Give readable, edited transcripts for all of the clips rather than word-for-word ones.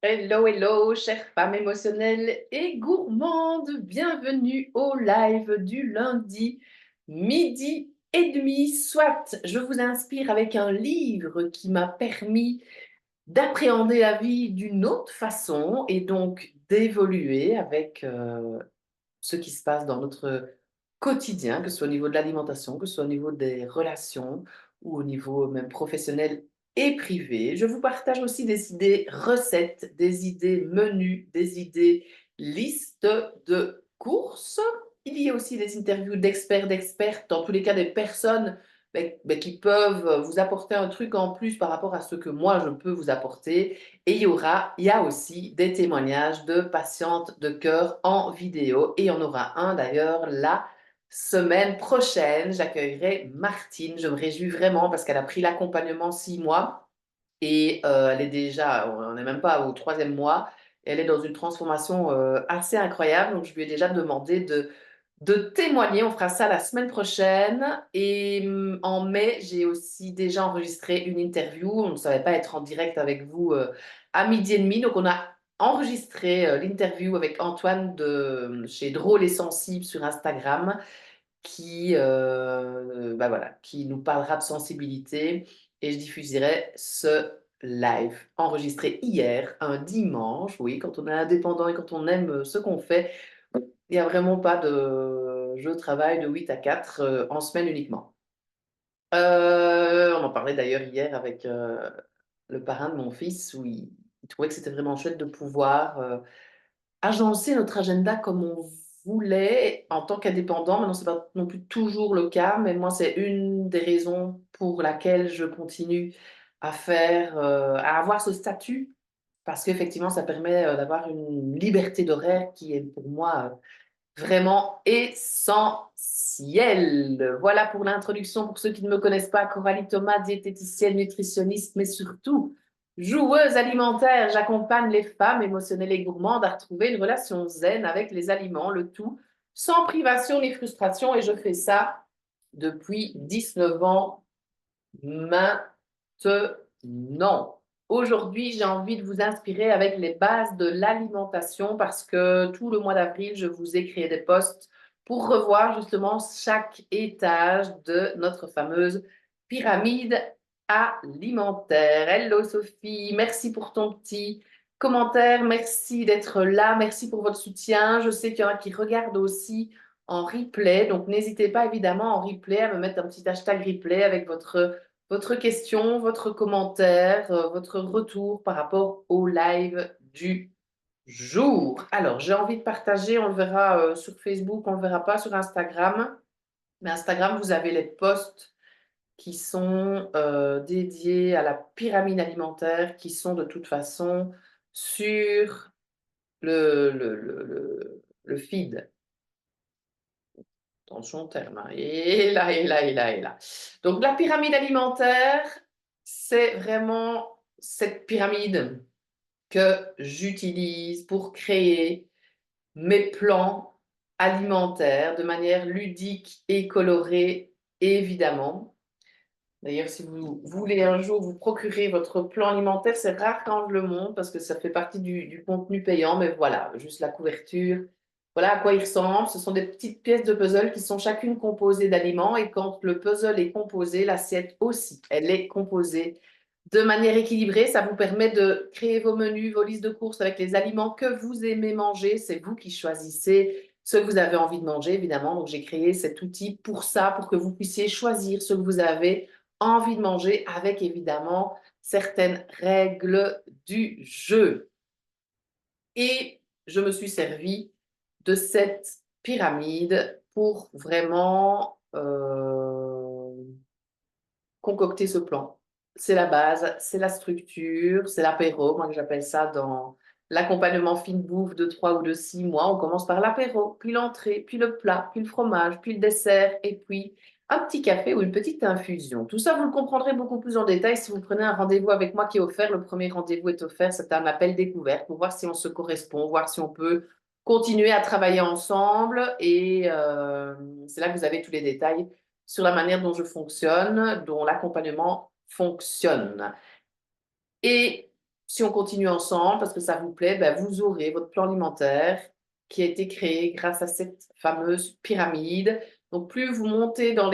Hello, hello, chères femmes émotionnelles et gourmandes, bienvenue au live du lundi, midi et demi, soit je vous inspire avec un livre qui m'a permis d'appréhender la vie d'une autre façon et donc d'évoluer avec ce qui se passe dans notre quotidien, que ce soit au niveau de l'alimentation, que ce soit au niveau des relations ou au niveau même professionnel et privé. Je vous partage aussi des idées recettes, des idées menus, des idées listes de courses. Il y a aussi des interviews d'experts, d'expertes, dans tous les cas des personnes qui peuvent vous apporter un truc en plus par rapport à ce que moi je peux vous apporter. Et il y a aussi des témoignages de patientes de cœur en vidéo. Et on aura un d'ailleurs la semaine prochaine. J'accueillerai Martine. Je me réjouis vraiment parce qu'elle a pris l'accompagnement 6 mois et elle est déjà, on n'est même pas au troisième mois. Elle est dans une transformation assez incroyable. Donc je lui ai déjà demandé de témoigner. On fera ça la semaine prochaine. Et en mai, j'ai aussi déjà enregistré une interview. On ne savait pas être en direct avec vous à midi et demi. Donc, on a enregistré l'interview avec Antoine de chez Drôle et Sensible sur Instagram qui nous parlera de sensibilité. Et je diffuserai ce live enregistré hier, un dimanche. Oui, quand on est indépendant et quand on aime ce qu'on fait, il n'y a vraiment pas de je travaille de 8 à 4 en semaine uniquement. On en parlait d'ailleurs hier avec le parrain de mon fils où il trouvait que c'était vraiment chouette de pouvoir agencer notre agenda comme on voulait en tant qu'indépendant. Maintenant, c'est pas non plus toujours le cas, mais moi, c'est une des raisons pour laquelle je continue à avoir ce statut parce qu'effectivement, ça permet d'avoir une liberté d'horaire qui est pour moi vraiment essentiel. Voilà pour l'introduction. Pour ceux qui ne me connaissent pas, Coralie Thomas, diététicienne, nutritionniste, mais surtout joueuse alimentaire. J'accompagne les femmes émotionnelles et gourmandes à retrouver une relation zen avec les aliments, le tout sans privation ni frustration. Et je fais ça depuis 19 ans maintenant. Aujourd'hui, j'ai envie de vous inspirer avec les bases de l'alimentation parce que tout le mois d'avril, je vous ai créé des posts pour revoir justement chaque étage de notre fameuse pyramide alimentaire. Hello Sophie, merci pour ton petit commentaire, merci d'être là, merci pour votre soutien. Je sais qu'il y en a qui regardent aussi en replay, donc n'hésitez pas évidemment en replay à me mettre un petit hashtag replay avec votre question, votre commentaire, votre retour par rapport au live du jour. Alors, j'ai envie de partager, on le verra sur Facebook, on ne le verra pas sur Instagram. Mais Instagram, vous avez les posts qui sont dédiés à la pyramide alimentaire, qui sont de toute façon sur le feed. Attention au terme, hein. Et là, et là, et là, et là. Donc, la pyramide alimentaire, c'est vraiment cette pyramide que j'utilise pour créer mes plans alimentaires de manière ludique et colorée, évidemment. D'ailleurs, si vous voulez un jour vous procurer votre plan alimentaire, c'est rare quand je le montre parce que ça fait partie du contenu payant, mais voilà, juste la couverture. Voilà à quoi il ressemble. Ce sont des petites pièces de puzzle qui sont chacune composées d'aliments et quand le puzzle est composé, l'assiette aussi, elle est composée de manière équilibrée. Ça vous permet de créer vos menus, vos listes de courses avec les aliments que vous aimez manger. C'est vous qui choisissez ce que vous avez envie de manger, évidemment. Donc, j'ai créé cet outil pour ça, pour que vous puissiez choisir ce que vous avez envie de manger avec évidemment certaines règles du jeu. Et je me suis servi de cette pyramide pour vraiment concocter ce plan. C'est la base, c'est la structure, c'est l'apéro, moi que j'appelle ça dans l'accompagnement fine bouffe de 3 ou de 6 mois. On commence par l'apéro, puis l'entrée, puis le plat, puis le fromage, puis le dessert, et puis un petit café ou une petite infusion. Tout ça, vous le comprendrez beaucoup plus en détail si vous prenez un rendez-vous avec moi qui est offert. Le premier rendez-vous est offert, c'est un appel découverte pour voir si on se correspond, voir si on peut continuer à travailler ensemble. Et c'est là que vous avez tous les détails sur la manière dont je fonctionne, dont l'accompagnement fonctionne. Et si on continue ensemble, parce que ça vous plaît, ben, vous aurez votre plan alimentaire qui a été créé grâce à cette fameuse pyramide. Donc, plus vous montez dans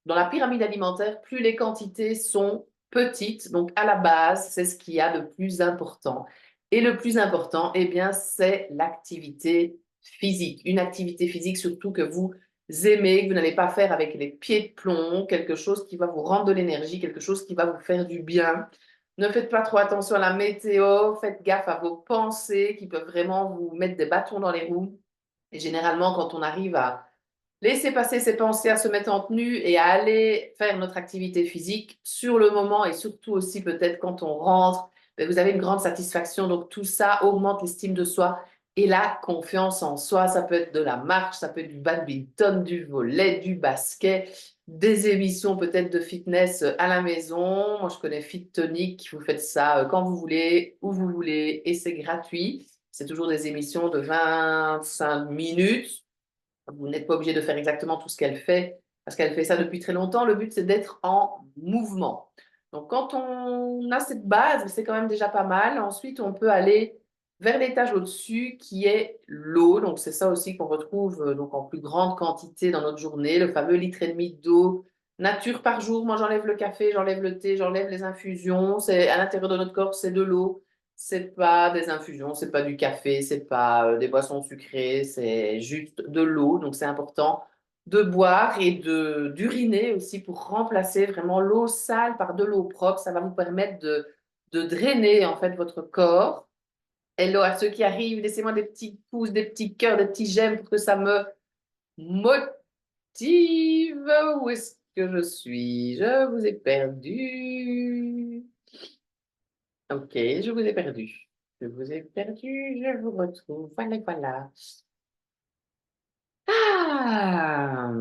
la pyramide alimentaire, plus les quantités sont petites. Donc, à la base, c'est ce qu'il y a de plus important. Et le plus important, eh bien, c'est l'activité physique. Une activité physique surtout que vous aimez, que vous n'allez pas faire avec les pieds de plomb, quelque chose qui va vous rendre de l'énergie, quelque chose qui va vous faire du bien. Ne faites pas trop attention à la météo, faites gaffe à vos pensées qui peuvent vraiment vous mettre des bâtons dans les roues. Et généralement, quand on arrive à laisser passer ses pensées, à se mettre en tenue et à aller faire notre activité physique sur le moment et surtout aussi peut-être quand on rentre, ben, vous avez une grande satisfaction. Donc tout ça augmente l'estime de soi et la confiance en soi. Ça peut être de la marche, ça peut être du badminton, du volley, du basket, des émissions peut-être de fitness à la maison. Moi, je connais Fit Tonic. Vous faites ça quand vous voulez, où vous voulez et c'est gratuit. C'est toujours des émissions de 25 minutes. Vous n'êtes pas obligé de faire exactement tout ce qu'elle fait, parce qu'elle fait ça depuis très longtemps. Le but, c'est d'être en mouvement. Donc, quand on a cette base, c'est quand même déjà pas mal. Ensuite, on peut aller vers l'étage au-dessus, qui est l'eau. Donc, c'est ça aussi qu'on retrouve donc en plus grande quantité dans notre journée, le fameux litre et demi d'eau nature par jour. Moi, j'enlève le café, j'enlève le thé, j'enlève les infusions. C'est à l'intérieur de notre corps, c'est de l'eau. C'est pas des infusions, c'est pas du café, c'est pas des boissons sucrées, c'est juste de l'eau. Donc c'est important de boire et de d'uriner aussi pour remplacer vraiment l'eau sale par de l'eau propre. Ça va vous permettre de drainer en fait votre corps. Hello à ceux qui arrivent, laissez-moi des petits pouces, des petits cœurs, des petits j'aime pour que ça me motive. Où est-ce que je suis? Je vous ai perdu. Ok, je vous ai perdu. Je vous ai perdu, je vous retrouve. Voilà, voilà. Ah!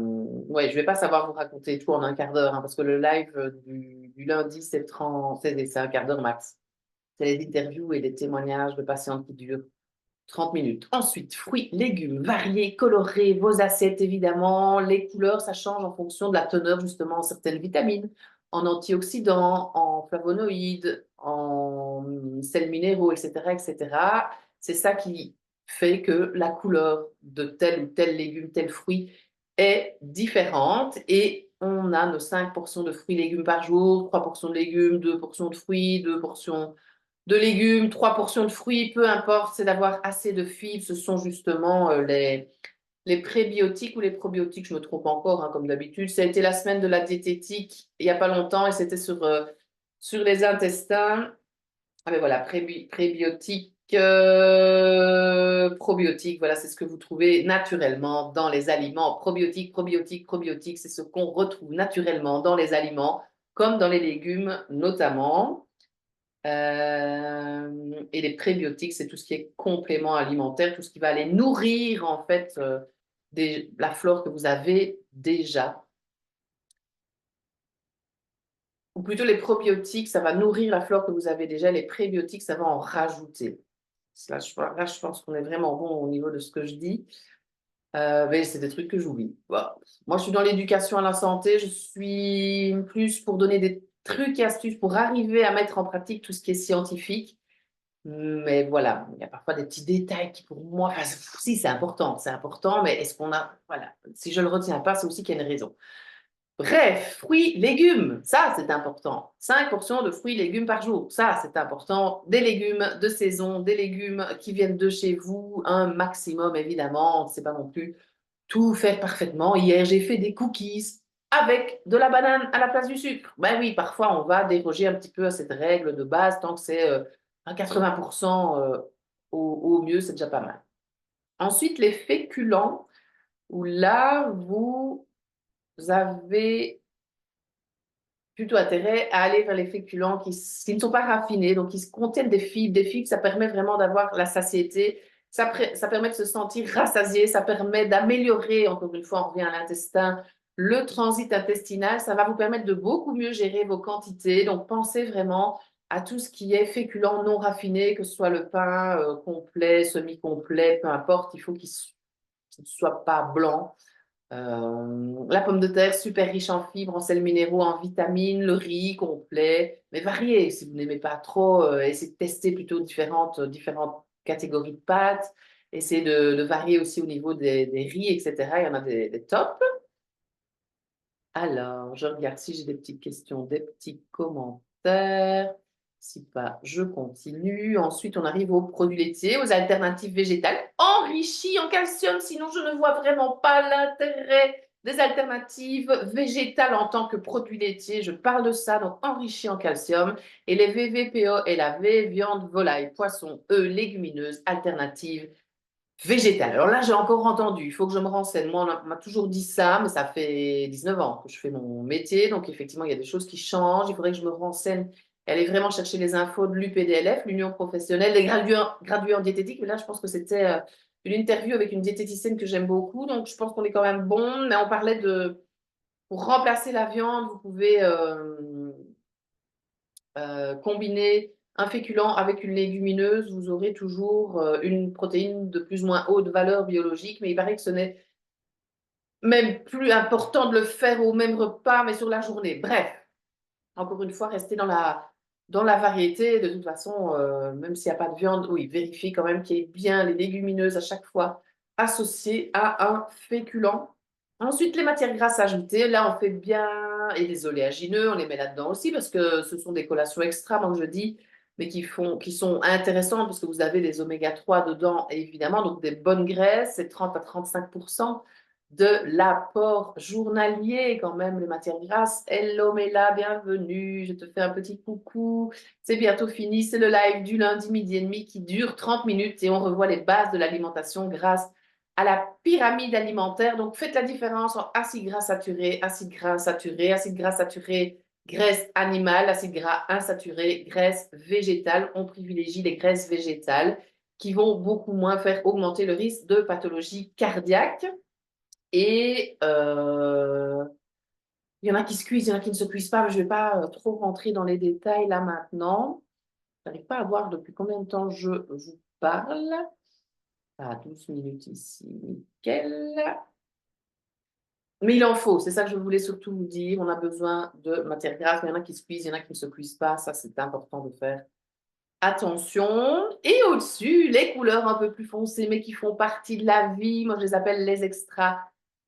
Ouais, je vais pas savoir vous raconter tout en un quart d'heure, hein, parce que le live du lundi, c'est 30, c'est un quart d'heure max. C'est les interviews et les témoignages de patients qui durent 30 minutes. Ensuite, fruits, légumes variés, colorés, vos assiettes évidemment. Les couleurs, ça change en fonction de la teneur justement en certaines vitamines, en antioxydants, en flavonoïdes, en sels minéraux, etc., etc. C'est ça qui fait que la couleur de tel ou tel légume, tel fruit est différente et on a nos 5 portions de fruits et légumes par jour, 3 portions de légumes, 2 portions de fruits, 2 portions de légumes, 3 portions de fruits, peu importe, c'est d'avoir assez de fibres. Ce sont justement les prébiotiques ou les probiotiques, je me trompe encore, hein, comme d'habitude. Ça a été la semaine de la diététique il n'y a pas longtemps et c'était sur les intestins. Ah ben voilà, prébiotiques, probiotiques, voilà, c'est ce que vous trouvez naturellement dans les aliments. Probiotiques, probiotiques, probiotiques, c'est ce qu'on retrouve naturellement dans les aliments, comme dans les légumes notamment. Et les prébiotiques, c'est tout ce qui est complément alimentaire, tout ce qui va aller nourrir en fait la flore que vous avez déjà. Ou plutôt les probiotiques, ça va nourrir la flore que vous avez déjà. Les prébiotiques, ça va en rajouter. Là, je pense qu'on est vraiment bon au niveau de ce que je dis. Mais c'est des trucs que j'oublie. Voilà. Moi, je suis dans l'éducation à la santé. Je suis plus pour donner des trucs et astuces pour arriver à mettre en pratique tout ce qui est scientifique. Mais voilà, il y a parfois des petits détails qui pour moi, enfin, si c'est important, mais est-ce qu'on a, voilà, si je ne le retiens pas, c'est aussi qu'il y a une raison. Bref, fruits, légumes, ça c'est important. 5 portions de fruits, légumes par jour, ça c'est important. Des légumes de saison, des légumes qui viennent de chez vous, un maximum évidemment, on ne sait pas non plus tout faire parfaitement. Hier, j'ai fait des cookies avec de la banane à la place du sucre. Ben oui, parfois on va déroger un petit peu à cette règle de base, tant que c'est à 80% au mieux, c'est déjà pas mal. Ensuite, les féculents, où là, vous avez plutôt intérêt à aller vers les féculents qui ne sont pas raffinés, donc qui contiennent des fibres. Des fibres, ça permet vraiment d'avoir la satiété, ça permet de se sentir rassasié, ça permet d'améliorer, encore une fois, on revient à l'intestin, le transit intestinal, ça va vous permettre de beaucoup mieux gérer vos quantités. Donc, pensez vraiment à tout ce qui est féculent non raffiné, que ce soit le pain complet, semi-complet, peu importe, il faut qu'il ne soit pas blanc. La pomme de terre, super riche en fibres, en sels minéraux, en vitamines, le riz complet, mais varié. Si vous n'aimez pas trop, essayez de tester plutôt différentes catégories de pâtes. Essayez de varier aussi au niveau des riz, etc. Il y en a des tops. Alors, je regarde si j'ai des petites questions, des petits commentaires. Si pas, je continue. Ensuite, on arrive aux produits laitiers, aux alternatives végétales enrichies en calcium. Sinon, je ne vois vraiment pas l'intérêt des alternatives végétales en tant que produits laitiers. Je parle de ça, donc enrichis en calcium. Et les VVPO et la V, viande, volaille, poisson, œufs, légumineuses, alternatives végétal. Alors là, j'ai encore entendu, il faut que je me renseigne. Moi, on m'a toujours dit ça, mais ça fait 19 ans que je fais mon métier. Donc, effectivement, il y a des choses qui changent. Il faudrait que je me renseigne et aller vraiment chercher les infos de l'UPDLF, l'Union professionnelle des gradués en diététique. Mais là, je pense que c'était une interview avec une diététicienne que j'aime beaucoup. Donc, je pense qu'on est quand même bon. Mais on parlait de, pour remplacer la viande, vous pouvez combiner un féculent avec une légumineuse, vous aurez toujours une protéine de plus ou moins haute valeur biologique, mais il paraît que ce n'est même plus important de le faire au même repas, mais sur la journée. Bref, encore une fois, restez dans la variété. De toute façon, même s'il n'y a pas de viande, oui, vérifiez quand même qu'il y ait bien les légumineuses à chaque fois associées à un féculent. Ensuite, les matières grasses ajoutées, là, on fait bien, et les oléagineux, on les met là-dedans aussi parce que ce sont des collations extra, comme je dis, mais qui sont intéressantes parce que vous avez des oméga 3 dedans, évidemment, donc des bonnes graisses, c'est 30 à 35% de l'apport journalier quand même, les matières grasses. Hello Mela, bienvenue, je te fais un petit coucou. C'est bientôt fini, c'est le live du lundi midi et demi qui dure 30 minutes et on revoit les bases de l'alimentation grâce à la pyramide alimentaire. Donc, faites la différence entre acides gras saturés, acides gras saturés, acides gras saturés, graisse animale, acides gras insaturés, graisse végétale. On privilégie les graisses végétales qui vont beaucoup moins faire augmenter le risque de pathologie cardiaque. Et il y en a qui se cuisent, il y en a qui ne se cuisent pas, mais je ne vais pas trop rentrer dans les détails là maintenant. Je n'arrive pas à voir depuis combien de temps je vous parle. Ah, 12 minutes ici, nickel. Mais il en faut, c'est ça que je voulais surtout vous dire. On a besoin de matières grasses. Il y en a qui se cuisent, il y en a qui ne se cuisent pas. Ça, c'est important de faire attention. Et au-dessus, les couleurs un peu plus foncées, mais qui font partie de la vie. Moi, je les appelle les extras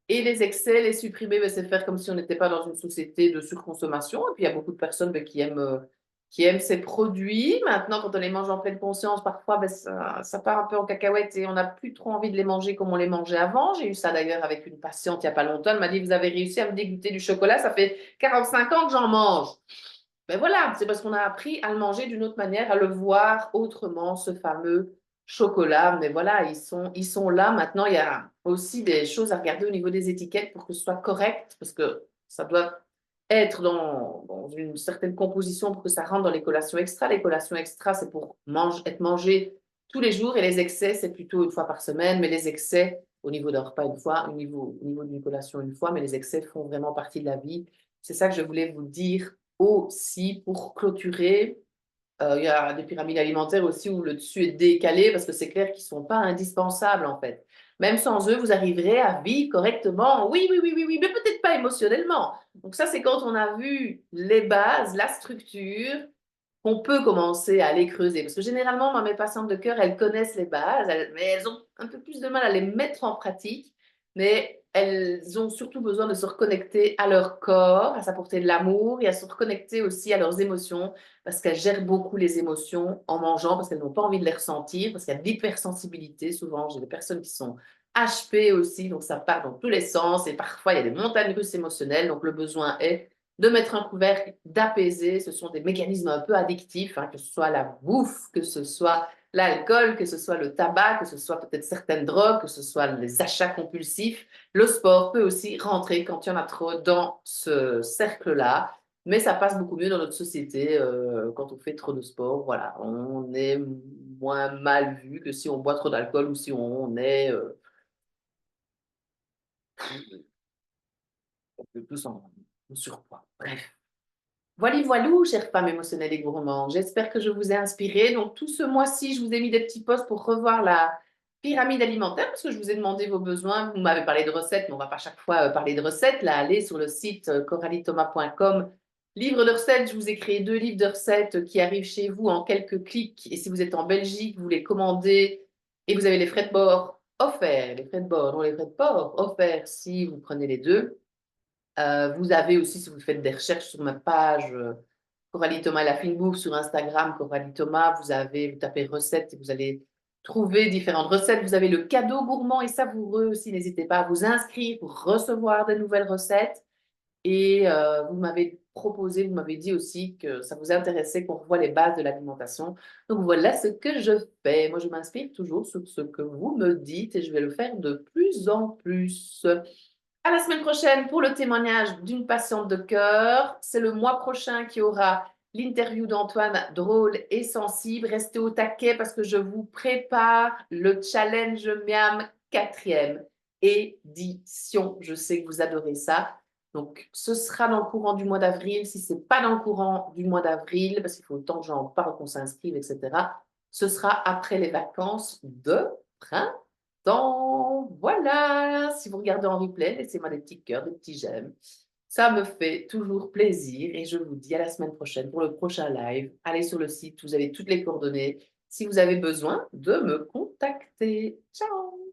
et les excès. Les supprimer, ben, c'est faire comme si on n'était pas dans une société de surconsommation. Et puis, il y a beaucoup de personnes ben, qui aiment ces produits. Maintenant, quand on les mange en pleine conscience, parfois, ben, ça part un peu en cacahuète et on n'a plus trop envie de les manger comme on les mangeait avant. J'ai eu ça d'ailleurs avec une patiente il n'y a pas longtemps. Elle m'a dit, vous avez réussi à me dégoûter du chocolat, ça fait 45 ans que j'en mange. Ben voilà, c'est parce qu'on a appris à le manger d'une autre manière, à le voir autrement, ce fameux chocolat. Mais voilà, ils sont là. Maintenant, il y a aussi des choses à regarder au niveau des étiquettes pour que ce soit correct, parce que ça doit être dans une certaine composition pour que ça rentre dans les collations extra. Les collations extra, c'est pour être mangé tous les jours et les excès, c'est plutôt une fois par semaine. Mais les excès, au niveau d'un repas une fois, au niveau d'une collation une fois, mais les excès font vraiment partie de la vie. C'est ça que je voulais vous dire aussi pour clôturer. Il y a des pyramides alimentaires aussi où le dessus est décalé parce que c'est clair qu'ils ne sont pas indispensables en fait. Même sans eux, vous arriverez à vivre correctement. Oui, oui, oui, oui, oui, mais peut-être pas émotionnellement. Donc ça, c'est quand on a vu les bases, la structure, qu'on peut commencer à aller creuser. Parce que généralement, moi, mes patientes de cœur, elles connaissent les bases, mais elles ont un peu plus de mal à les mettre en pratique. Mais elles ont surtout besoin de se reconnecter à leur corps, à s'apporter de l'amour et à se reconnecter aussi à leurs émotions, parce qu'elles gèrent beaucoup les émotions en mangeant, parce qu'elles n'ont pas envie de les ressentir, parce qu'il y a de l'hypersensibilité souvent. J'ai des personnes qui sont HP aussi, donc ça part dans tous les sens et parfois il y a des montagnes russes émotionnelles, donc le besoin est de mettre un couvercle, d'apaiser. Ce sont des mécanismes un peu addictifs, hein, que ce soit la bouffe, que ce soit l'alcool, que ce soit le tabac, que ce soit peut-être certaines drogues, que ce soit les achats compulsifs. Le sport peut aussi rentrer quand il y en a trop dans ce cercle-là. Mais ça passe beaucoup mieux dans notre société quand on fait trop de sport. Voilà, on est moins mal vu que si on boit trop d'alcool ou si on est un peu plus en surpoids. Bref. Voilà, voilou, chères femmes émotionnelles et gourmandes. J'espère que je vous ai inspiré. Donc, tout ce mois-ci, je vous ai mis des petits posts pour revoir pyramide alimentaire, parce que je vous ai demandé vos besoins. Vous m'avez parlé de recettes, mais on ne va pas chaque fois parler de recettes. Là, allez sur le site coralithomas.com. Livre de recettes, je vous ai créé 2 livres de recettes qui arrivent chez vous en quelques clics. Et si vous êtes en Belgique, vous les commandez et vous avez les frais de bord offerts. Les frais de bord, non, les frais de port offerts si vous prenez les deux. Vous avez aussi, si vous faites des recherches sur ma page Coralie Thomas La Fine Bouffe sur Instagram, Coralie Thomas, vous tapez recettes et vous allez trouver différentes recettes. Vous avez le cadeau gourmand et savoureux aussi. N'hésitez pas à vous inscrire pour recevoir de nouvelles recettes. Et vous m'avez proposé, vous m'avez dit aussi que ça vous intéressait qu'on revoie les bases de l'alimentation. Donc voilà ce que je fais. Moi, je m'inspire toujours sur ce que vous me dites et je vais le faire de plus en plus. À la semaine prochaine pour le témoignage d'une patiente de cœur. C'est le mois prochain qui aura l'interview d'Antoine, drôle et sensible. Restez au taquet parce que je vous prépare le challenge Miam 4e édition. Je sais que vous adorez ça. Donc, ce sera dans le courant du mois d'avril. Si ce n'est pas dans le courant du mois d'avril, parce qu'il faut autant que j'en parle, qu'on s'inscrive, etc., ce sera après les vacances de printemps. Donc, voilà, si vous regardez en replay, laissez-moi des petits cœurs, des petits j'aime. Ça me fait toujours plaisir et je vous dis à la semaine prochaine pour le prochain live. Allez sur le site, vous avez toutes les coordonnées si vous avez besoin de me contacter. Ciao!